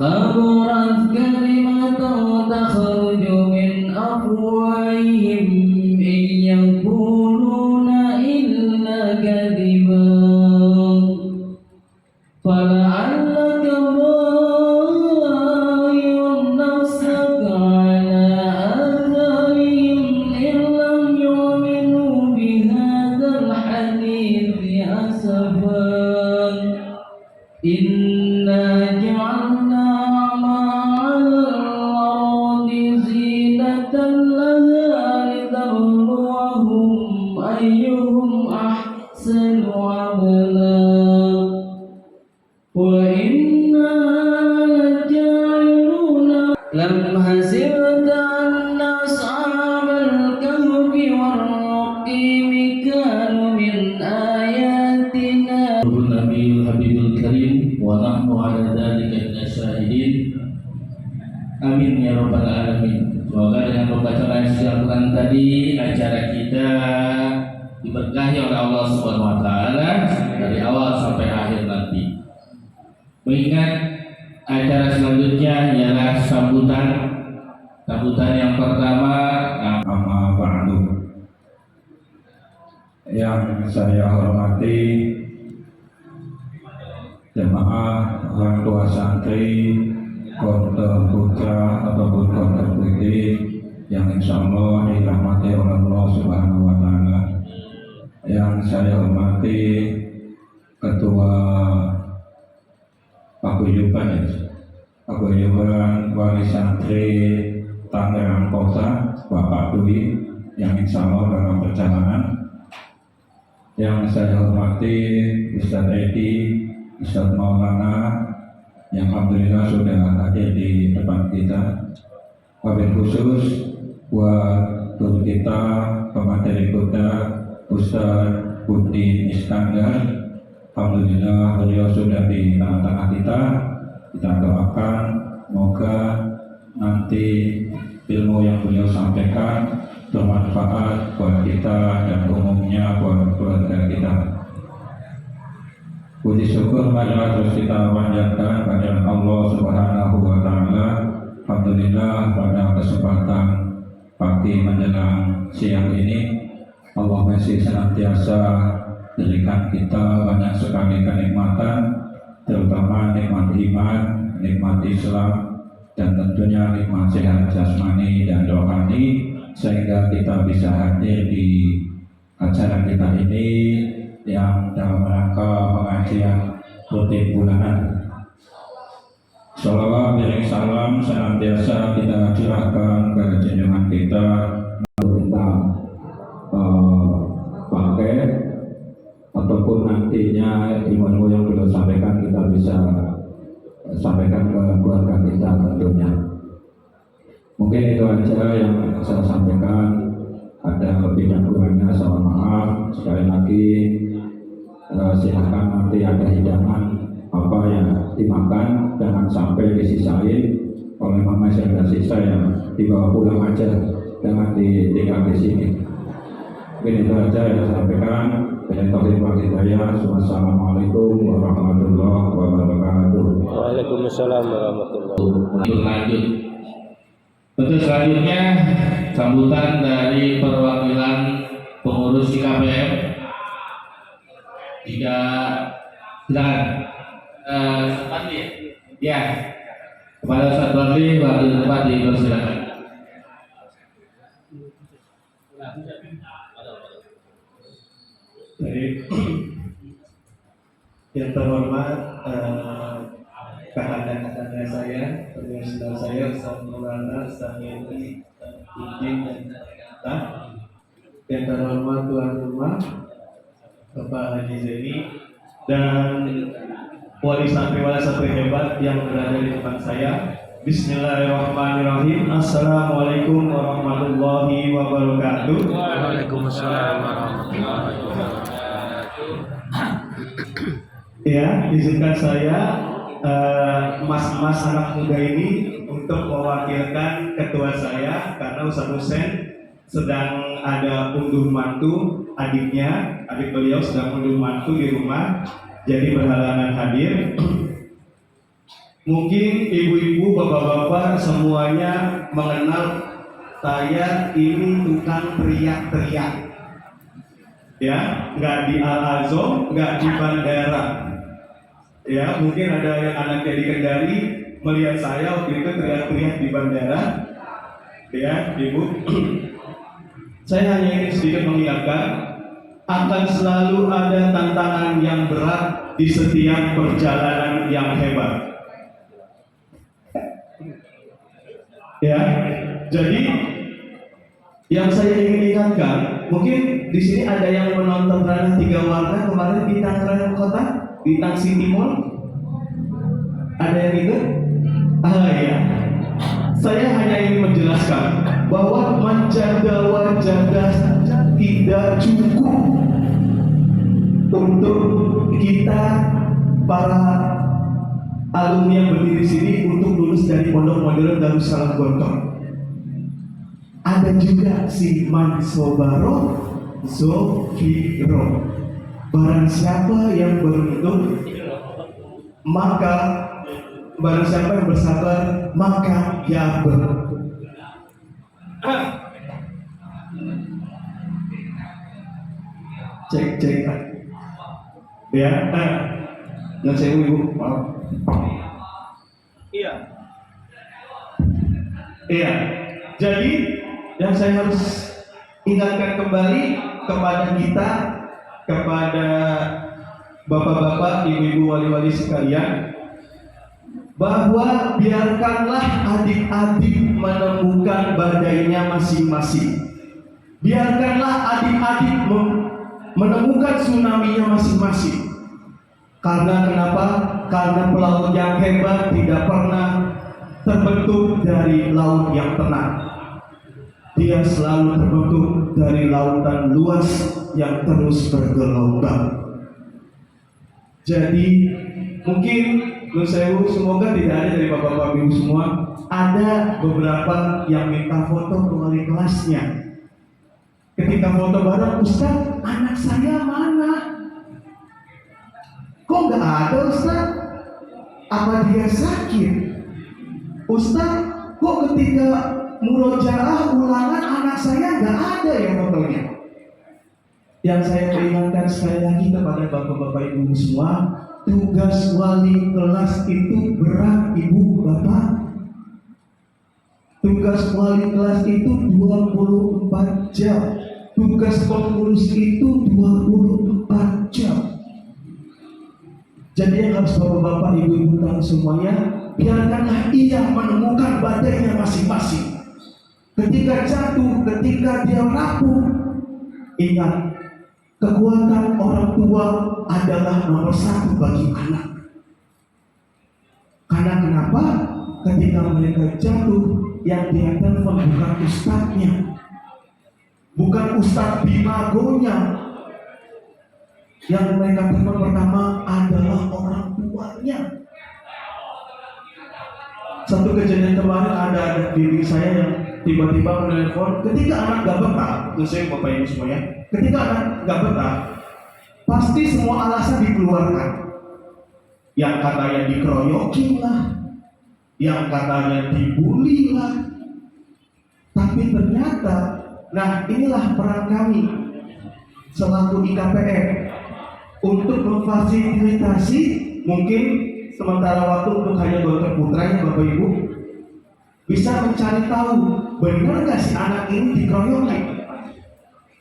كبرت كلمة تخرج من أفواههم إن يقولون إلا كذبا فلعلك باخع نفسك على آثارهم إن لم يؤمنوا بهذا الحديث أسفا إنا جعلنا ما على الأرض زينة لها لنبلوهم أيهم أحسن عملا وإنا لجاعلون لم حسبت أن أصحاب الكهف والرقيم كانوا من آياتنا النبي الحبيب الكريم ونحن على ذلك من الشاهدين amin ya rabbal alamin. Semoga dengan pembacaan Al-Quran tadi acara kita diberkahi oleh Allah Subhanahu wa taala dari awal sampai akhir nanti. Mengingat acara selanjutnya ialah sambutan yang pertama. Amma ba'du. Yang saya hormati jemaah orang tua santri, konter putra ataupun konter putih yang insya Allah dirahmati oleh Allah Subhanahu wa taala. Yang saya hormati ketua paguyuban wali santri Tangerang Kota Bapak Dwi yang insya Allah dalam perjalanan. Yang saya hormati Ustadz Edi, Ustadz Maulana yang alhamdulillah sudah hadir di depan kita. Wabil khusus buat guru kita pemateri kita Ustadz Budi Iskandar, alhamdulillah beliau sudah di tengah-tengah kita. Kita doakan semoga nanti ilmu yang beliau sampaikan bermanfaat buat kita dan umumnya buat keluarga kita. Puji syukur marilah terus kita panjatkan kepada Allah Subhanahu wa taala. Alhamdulillah pada kesempatan pagi menjelang siang ini Allah masih senantiasa berikan kita banyak sekali kenikmatan, terutama nikmat iman, nikmat Islam, dan tentunya nikmat sehat jasmani dan rohani, sehingga kita bisa hadir di acara kita ini yang dalam rangka pengajian rutin bulanan. Sholawat dan salam senantiasa kita curahkan ke junjungan kita, kita pakai ataupun nantinya ilmu yang beliau sampaikan kita bisa sampaikan ke keluarga kita tentunya. Mungkin itu aja yang saya sampaikan. Ada lebih dan kurangnya saya mohon maaf. Sekali lagi silakan nanti ada hidangan apa yang dimakan, jangan sampai disisain oleh mama yang ada sisa yang dibawa pulang aja, jangan ditinggal di sini. Mungkin itu aja yang saya sampaikan. Wassalamualaikum warahmatullahi wabarakatuh. Waalaikumsalam warahmatullahi wabarakatuh. Untuk selanjutnya sambutan dari perwakilan pengurus IKPM. Silakan. Fadli ya. Kepada Ustaz Fadli waktu tempat dipersilakan. Jadi yang terhormat kakak-kakak saya, saudara saya, Ustaz Maulana, Ustaz Edi, Udin dan kita. Yang terhormat tuan rumah Bapak Haji Zaini dan wali santri hebat yang berada di depan saya. Bismillahirrahmanirrahim. Assalamualaikum warahmatullahi wabarakatuh. Waalaikumsalam warahmatullahi wabarakatuh. Ya, izinkan saya mas-mas anak muda ini untuk mewakilkan ketua saya karena Ustaz Husain sedang ada unduh mantu adiknya, adik beliau sedang unduh mantu di rumah. jadi berhalangan hadir. Mungkin ibu-ibu, bapak-bapak semuanya mengenal saya ini tukang teriak-teriak. Ya, nggak di Al-Azhar, nggak di bandara. Ya, mungkin ada yang anaknya di Kendari melihat saya waktu itu teriak-teriak di bandara. Ya, ibu. Saya hanya ingin sedikit mengingatkan, akan selalu ada tantangan yang berat di setiap perjalanan yang hebat. Ya, jadi yang saya ingin ingatkan, mungkin di sini ada yang menonton Ranah 3 Warna kemarin di Tangerang Kota, di Tang City Mall. Ada yang itu? Ya. Saya hanya ingin menjelaskan bahwa menjaga wajah saja tidak cukup untuk kita para alumni yang berdiri di sini untuk lulus dari Pondok Modern Darussalam Gontor. Ada juga si Mansobaro Zofiro. Barang siapa yang beruntung, maka barang siapa yang bersabar, maka ia beruntung. Cek. Ya, dan saya ibu, maaf. Iya. Jadi yang saya harus ingatkan kembali kepada kita, kepada bapak-bapak, ibu-ibu, wali-wali sekalian, bahwa biarkanlah adik-adik menemukan badainya masing-masing. Biarkanlah adik-adik menemukan tsunami-nya masing-masing. Karena kenapa? Karena pelaut yang hebat tidak pernah terbentuk dari laut yang tenang. Dia selalu terbentuk dari lautan luas yang terus bergelombang. Jadi mungkin semoga tidak ada dari bapak-bapak ibu semua, ada beberapa yang minta foto ke wali kelasnya. Ketika foto bareng, Ustaz, anak saya mana? Kok nggak ada, Ustaz? Apa dia sakit? Ustaz, kok ketika murojaah ulangan anak saya nggak ada ya fotonya? Yang saya peringatkan sekali lagi kepada bapak-bapak ibu semua, tugas wali kelas itu berat, ibu bapak. Tugas wali kelas itu 24 jam. Tugas pengurus itu 24 jam. Jadi yang harus bapak-bapak, ibu-ibu tahu semuanya, biarkanlah ia menemukan badainya masing-masing. Ketika jatuh, ketika dia rapuh, ingat, kekuatan orang tua adalah nomor 1 bagi anak. Karena kenapa? Ketika mereka jatuh, yang dia telepon bukan ustadznya, bukan ustadz bimagonya. Yang mereka telepon pertama adalah orang tuanya. Satu kejadian kemarin ada diri saya yang tiba-tiba menelpon ketika anak gak betah. Terus saya bapak ibu semuanya, ketika anak gak betah, pasti semua alasan dikeluarkan. Yang katanya dikeroyokin lah, yang katanya dibully lah. Tapi ternyata, nah inilah peran kami selaku IKPR untuk memfasilitasi, mungkin sementara waktu untuk hanya dokter putra ya bapak ibu, bisa mencari tahu benar nggak si anak ini dikeroyokin,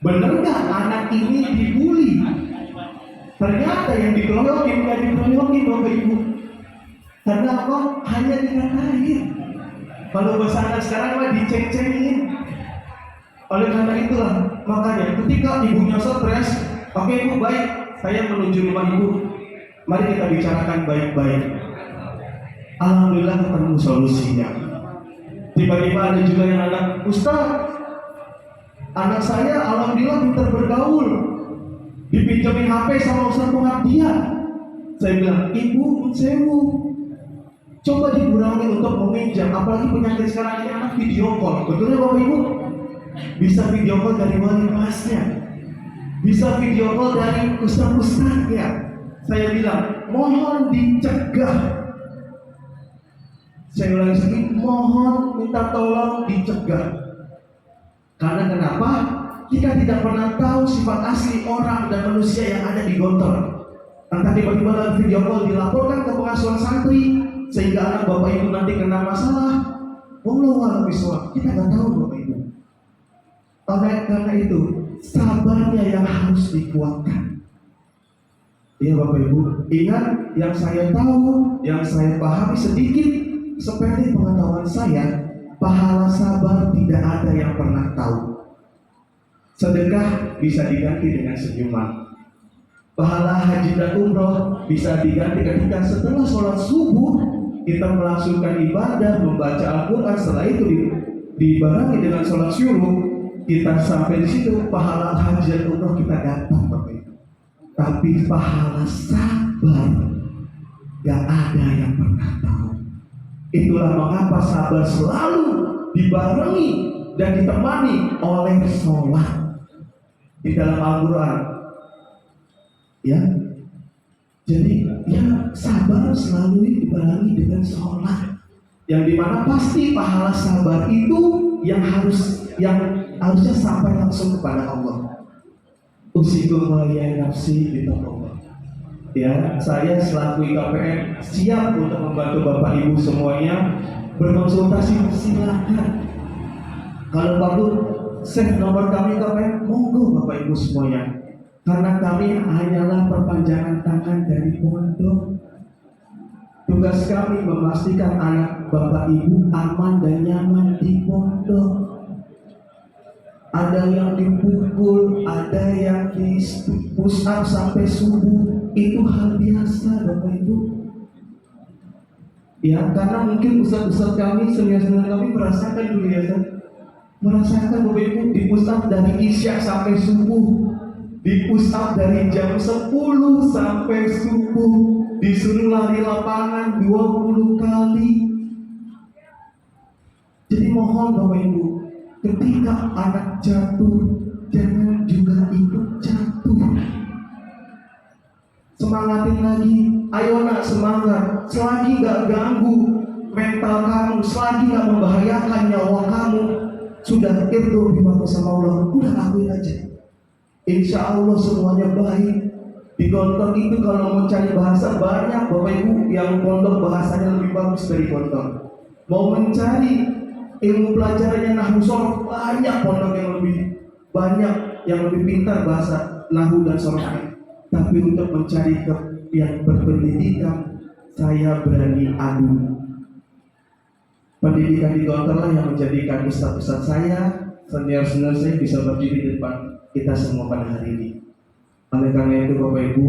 benar nggak anak ini dibully. Ternyata yang dikeroyokin nggak dikeroyokin bapak ibu, karena apa? Hanya dikatain. Kalau bahasa anak sekarang mah diceng-cengin. Oleh karena itulah, makanya ketika ibunya stres, oke ibu baik, saya menuju rumah ibu, mari kita bicarakan baik-baik. Alhamdulillah ketemu solusinya. Tiba-tiba ada juga yang anak, Ustaz, anak saya alhamdulillah pintar bergaul, dipinjemin HP sama Ustaz pengabdian. Saya bilang, ibu sewu, coba dikurangi untuk meminjam, apalagi penyakit sekarang ini anak video call. Betul ya bapak ibu? Bisa video call dari wali kelasnya, bisa video call dari ustaz-ustaznya. Saya bilang, mohon dicegah. Saya ulangi lagi, mohon minta tolong dicegah. Karena kenapa? Kita tidak pernah tahu sifat asli orang dan manusia yang ada di Gontor. Entah tiba-tiba dalam video call dilaporkan ke pengasuhan santri, sehingga anak bapak ibu nanti kena masalah. Wallahu a'lam bishawab. Kita nggak tahu bapak ibu. Karena itu sabarnya yang harus dikuatkan. Iya bapak ibu. Ingat, yang saya tahu, yang saya pahami sedikit, seperti pengetahuan saya, pahala sabar tidak ada yang pernah tahu. Sedekah bisa diganti dengan senyuman. Pahala haji dan umroh bisa diganti ketika setelah sholat subuh kita melangsungkan ibadah, membaca Al-Quran. Setelah itu dibarengi dengan sholat syuruh, kita sampai di situ, pahala haji dan umroh kita dapat Bapak Ibu. Tapi pahala sabar gak ada yang pernah tahu. Itulah mengapa sabar selalu dibarengi dan ditemani oleh sholat di dalam Al-Quran. Ya, jadi ya sabar selalu dibarengi dengan sholat, yang dimana pasti pahala sabar itu yang harusnya sampai langsung kepada Allah. Usikum ya nafsi bitaqwa. Ya, saya selaku IKPM siap untuk membantu Bapak Ibu semuanya berkonsultasi. Silakan. Kalau perlu save nomor kami IKPM, monggo Bapak Ibu semuanya. Karena kami hanyalah perpanjangan tangan dari pondok. Tugas kami memastikan anak Bapak Ibu aman dan nyaman di pondok. Ada yang dipukul, ada yang di push up sampai subuh. Itu hal biasa Bapak Ibu. Ya, karena mungkin ustaz-ustaz kami, senior-senior kami merasakan dulu ya, merasakan Bapak Ibu di push up dari isya sampai subuh, di push up dari jam 10 sampai subuh, disuruh lari lapangan 20 kali. Jadi mohon Bapak Ibu, ketika anak jatuh, jangan juga ikut jatuh. Semangatin lagi, ayo nak semangat. Selagi gak ganggu mental kamu, selagi gak membahayakan nyawa kamu, sudah irdo bima sama Allah, udah lakuin aja. Insya Allah semuanya baik. Di Gontor itu kalau mau cari bahasa banyak Bapak Ibu yang pondok bahasanya lebih bagus dari Gontor. Mau mencari ilmu pelajarannya nahwu sorof, banyak pondok yang lebih banyak, yang lebih pintar bahasa nahwu dan sorofnya. Tapi untuk mencari yang berpendidikan, saya berani adu. Pendidikan di Gontor lah yang menjadikan ustaz-ustaz saya, senior-senior saya bisa berdiri di depan kita semua pada hari ini. Oleh karena itu Bapak Ibu,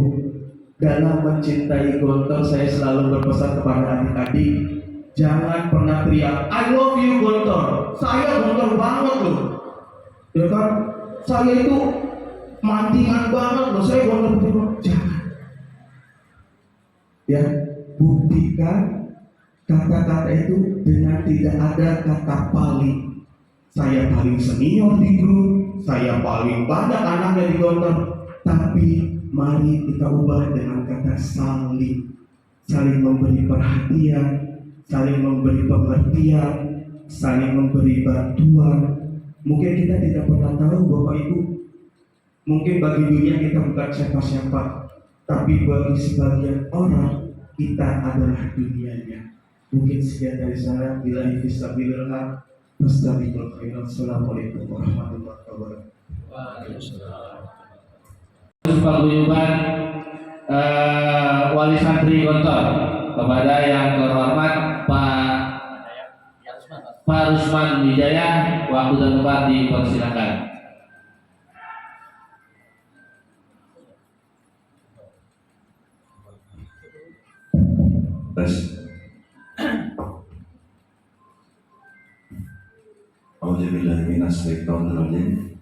dalam mencintai Gontor, saya selalu berpesan kepada adik-adik, jangan pernah teriak, I love you Gontor, saya Gontor banget loh. Ya kan, saya itu mantingan banget loh, saya Gontor banget. Jangan. Ya, buktikan kata-kata itu dengan tidak ada kata paling. Saya paling senior di grup, saya paling banyak anaknya di Gontor. Tapi mari kita ubah dengan kata saling. Saling memberi perhatian, saling memberi pengertian, saling memberi bantuan. Mungkin kita tidak pernah tahu Bapak Ibu, mungkin bagi dunia kita bukan siapa-siapa, tapi bagi sebagian orang kita adalah dunianya. Mungkin sekian dari saya. Bila fisabilillah, Assalamualaikum warahmatullahi wabarakatuh. Paguyuban Wali Santri Gontor kepada yang terhormat Pak Rusman Wijaya, waktu dan tempat dipersilakan. Tes. Auzubillahiminasyaitonirrajim.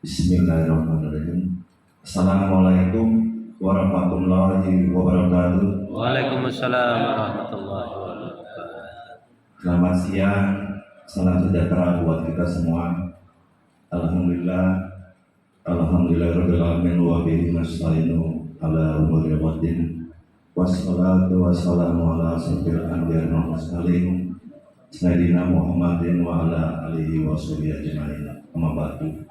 Bismillahirrahmanirrahim. Assalamualaikum warahmatullahi wabarakatuh. Waalaikumsalam warahmatullahi wabarakatuh. Selamat siang, salam sejahtera buat kita semua. Alhamdulillah, Alhamdulillahirabbil alamin wa bihi nasta'inu ala umuri waddin. Wassalatu wassalamu ala asyrofil anbiya'i wal mursalin sayyidina Muhammadin wa ala alihi wa sahbihi ajmain. Amma ba'du.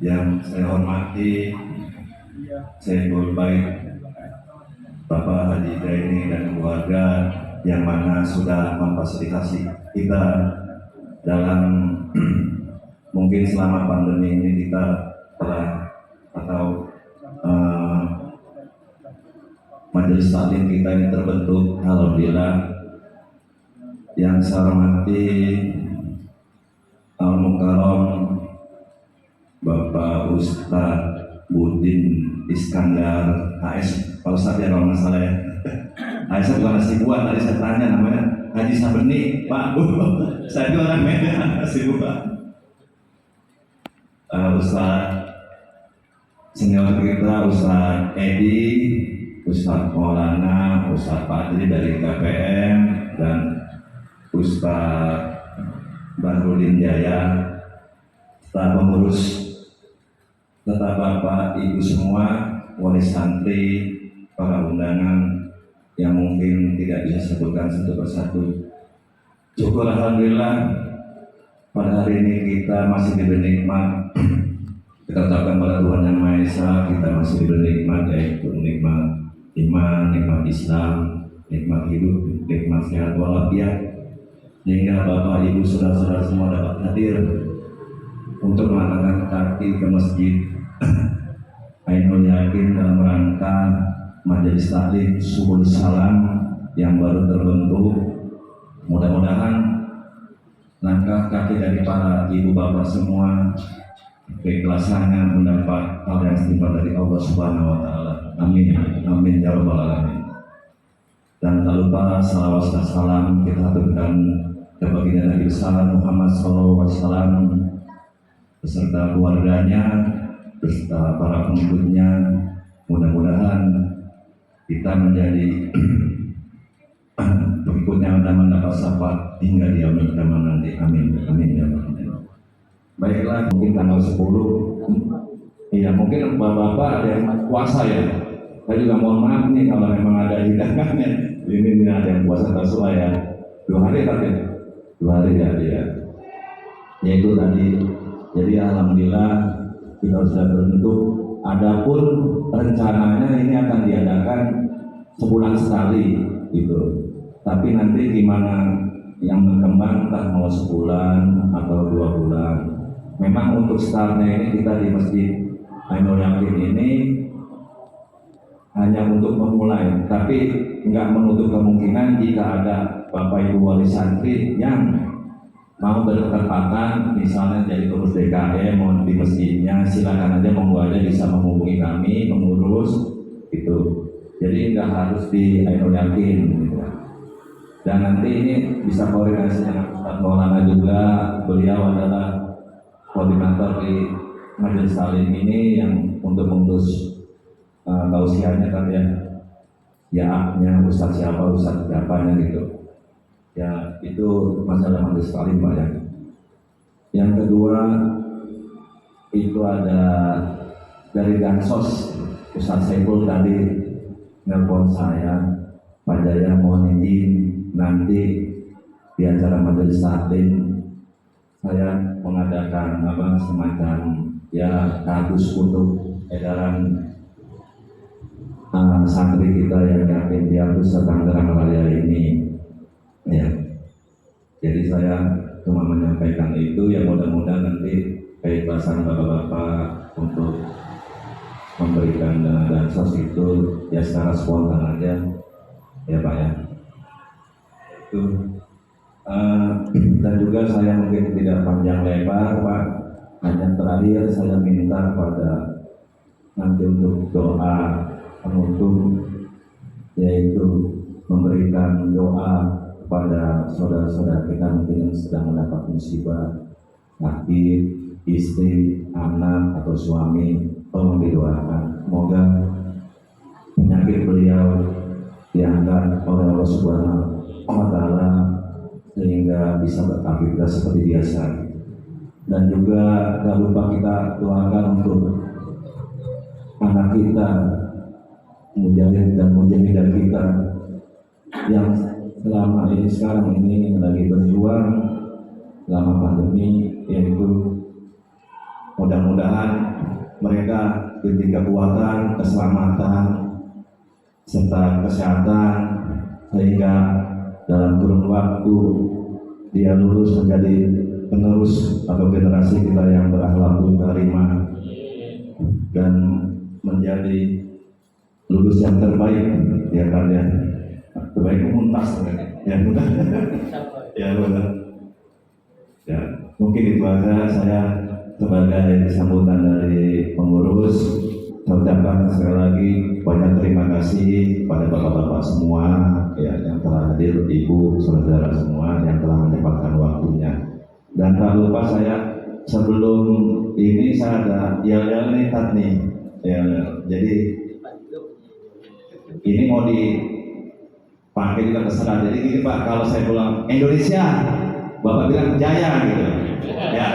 Yang saya hormati Sayyidul Bait Bapak Haji Zaini dan keluarga yang mana sudah memfasilitasi kita dalam mungkin selama pandemi ini kita telah atau majelis taklim kita ini terbentuk, alhamdulillah. Yang saya hormati Al-Mukarram Bapak Ustadz Budin Iskandar HS, Pak Ustadz ya kalau nggak salah ya. HS bukan nasi buah, tadi saya tanya namanya Haji Sabeni, Pak. Saya juga orang Medan, nasi buah. Ustadz senior kita Ustadz Edi, Ustadz Maulana, Ustadz Padri dari KPM, dan Ustadz Bahrudin Jaya, serta pengurus, serta Bapak Ibu semua, wali santri, para undangan yang mungkin tidak bisa sebutkan satu persatu. Syukur alhamdulillah pada hari ini kita masih diberi nikmat. Kita ucapkan pada Tuhan Yang Maha Esa, kita masih diberi nikmat, yaitu nikmat iman, nikmat Islam, nikmat hidup, nikmat sehat walafiat, sehingga Bapak Ibu saudara-saudara semua dapat hadir untuk melangkahkan kaki ke masjid Ainul Yakin dalam rangka majelis taklim Subul Salam yang baru terbentuk. Mudah-mudahan langkah kaki dari para ibu bapak semua keikhlasannya mendapat hal yang setimpal dari Allah Subhanahu wa Ta'ala. Amin, amin ya rabbal alamin. Dan tak lupa salawat dan salam kita haturkan kepada baginda Nabi besar Muhammad SAW beserta keluarganya, beserta para pengikutnya. Mudah-mudahan kita menjadi pengikutnya dan mendapat syafaat hingga di yaumul kiamah nanti. Amin, amin ya rabbal alamin. Baiklah, mungkin tanggal 10. Iya, mungkin bapak-bapak ada yang puasa ya. Saya juga mohon maaf nih kalau memang ada hidangannya. Ini ada yang puasa Tasawuf ya. 2 hari tadi. 2 hari ya dia. Yaitu tadi. Jadi alhamdulillah kita sudah berbentuk. Adapun rencananya ini akan diadakan sebulan sekali gitu. Tapi nanti gimana yang berkembang, entah mau sebulan atau 2 bulan. Memang untuk startnya ini kita di Masjid Ainul Yakin ini hanya untuk memulai, tapi nggak menutup kemungkinan jika ada Bapak Ibu wali santri yang mau berkesempatan, misalnya jadi pengurus DKM mau di masjidnya, silakan aja, monggo aja bisa menghubungi kami, mengurus itu. Jadi nggak harus di Ainul Yakin gitu. Dan nanti ini bisa koordinasi dengan Ustadz Maulana juga, beliau adalah koordinator di majelis taklim ini yang untuk mengurus tausiahnya kan ya Ustadz siapa gitu ya, itu masalah majelis taklim Pak ya. Yang kedua itu ada dari Dansos, Ustadz Saiful tadi nelpon saya, Pak Jaya mohon izin nanti di acara majelis taklim saya mengadakan semacam ya kardus untuk edaran santri kita yang yakin dia bisa Tangerang Raya ini ya. Jadi saya cuma menyampaikan itu ya, mudah-mudahan nanti keikhlasan bapak-bapak untuk memberikan dana dansos itu ya secara spontan aja ya Pak ya. Itu dan juga saya mungkin tidak panjang lebar Pak, hanya terakhir saya minta pada nanti untuk doa penutup, yaitu memberikan doa kepada saudara-saudara kita mungkin yang sedang mendapat musibah, sakit, istri, anak atau suami, tolong didoakan. Semoga penyakit beliau diangkat oleh Allah Subhanahu wa Ta'ala sehingga bisa beraktivitas seperti biasa. dan juga tak lupa kita doakan untuk anak kita, mujahid dan mujahidah kita yang selama ini sekarang ini lagi berjuang selama pandemi, yaitu mudah-mudahan mereka diberi kekuatan, keselamatan, serta kesehatan sehingga dalam kurun waktu dia lulus menjadi penerus atau generasi kita yang berakhlakul karimah dan menjadi lulus yang terbaik ya kalian, terbaik muntas ya mudah ya benar ya. Mungkin itu aja saya sebagai sambutan dari pengurus. Saya ucapkan sekali lagi banyak terima kasih pada bapak-bapak semua ya yang telah hadir, ibu, saudara semua yang telah menyempatkan waktunya. Dan tak lupa saya sebelum ini saya ada yel-yel nih ya, jadi ini mau dipakai juga terserah. Jadi gini Pak, kalau saya pulang Indonesia, Bapak bilang Jaya gitu ya.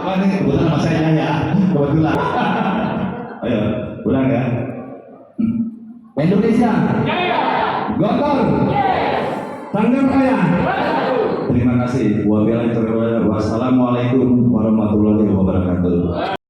Ini kebetulan nama saya Jaya, kebetulan. Ayo, ulang ya. Indonesia. Gotong. Tanggap Raya. Terima kasih. Wassalamualaikum warahmatullahi wabarakatuh.